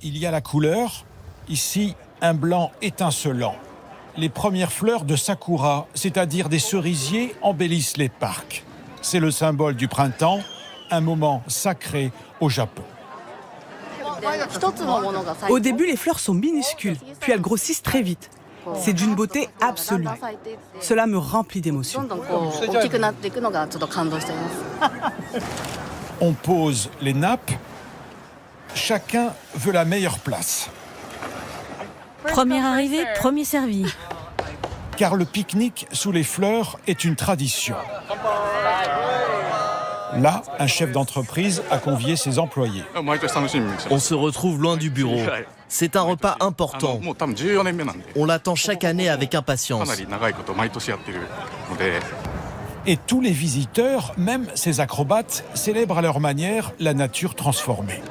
Il y a la couleur, ici un blanc étincelant. Les premières fleurs de sakura, c'est-à-dire des cerisiers, embellissent les parcs. C'est le symbole du printemps, un moment sacré au Japon. Au début, les fleurs sont minuscules, puis elles grossissent très vite. C'est d'une beauté absolue. Cela me remplit d'émotion. On pose les nappes. Chacun veut la meilleure place. Première arrivée, premier servi. Car le pique-nique sous les fleurs est une tradition. Là, un chef d'entreprise a convié ses employés. On se retrouve loin du bureau. C'est un repas important. On l'attend chaque année avec impatience. Et tous les visiteurs, même ces acrobates, célèbrent à leur manière la nature transformée.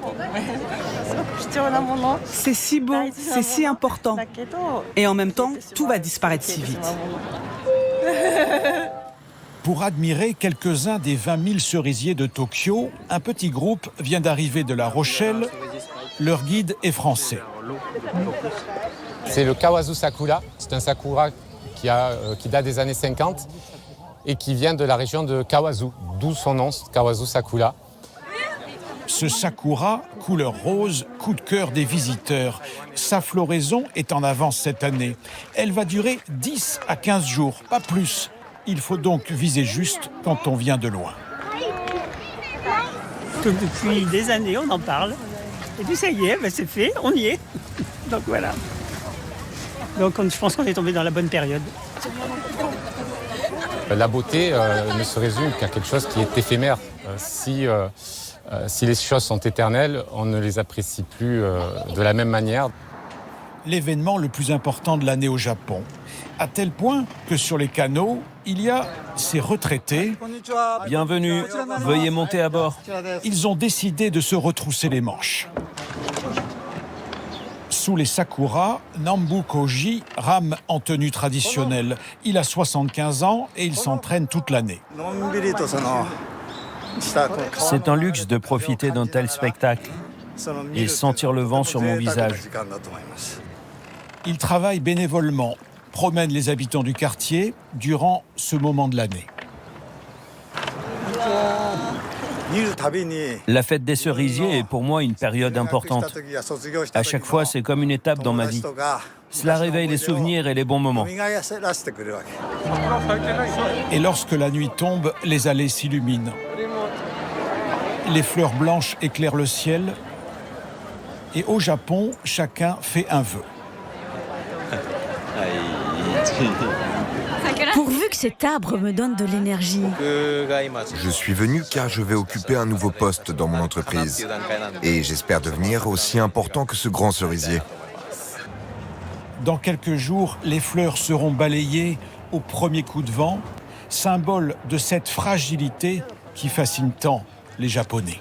C'est si beau, c'est si important. Et en même temps, tout va disparaître si vite. Pour admirer quelques-uns des 20 000 cerisiers de Tokyo, un petit groupe vient d'arriver de La Rochelle. Leur guide est français. C'est le Kawazu Sakura. C'est un sakura qui date des années 50 et qui vient de la région de Kawazu, d'où son nom, Kawazu Sakura. Ce sakura, couleur rose, coup de cœur des visiteurs. Sa floraison est en avance cette année. Elle va durer 10 à 15 jours, pas plus. Il faut donc viser juste quand on vient de loin. Depuis des années, on en parle. Et puis ça y est, c'est fait, on y est. Donc voilà. Donc je pense qu'on est tombé dans la bonne période. La beauté ne se résume qu'à quelque chose qui est éphémère. Si les choses sont éternelles, on ne les apprécie plus de la même manière. L'événement le plus important de l'année au Japon, à tel point que sur les canaux, il y a ces retraités. Bienvenue, veuillez monter à bord. Ils ont décidé de se retrousser les manches. Sous les sakuras, Nambu Koji rame en tenue traditionnelle. Il a 75 ans et il s'entraîne toute l'année. C'est un luxe de profiter d'un tel spectacle et sentir le vent sur mon visage. Il travaille bénévolement, promène les habitants du quartier durant ce moment de l'année. La fête des cerisiers est pour moi une période importante. À chaque fois, c'est comme une étape dans ma vie. Cela réveille les souvenirs et les bons moments. Et lorsque la nuit tombe, les allées s'illuminent. Les fleurs blanches éclairent le ciel. Et au Japon, chacun fait un vœu. Pourvu que cet arbre me donne de l'énergie. Je suis venu car je vais occuper un nouveau poste dans mon entreprise. Et j'espère devenir aussi important que ce grand cerisier. Dans quelques jours, les fleurs seront balayées au premier coup de vent, symbole de cette fragilité qui fascine tant les Japonais.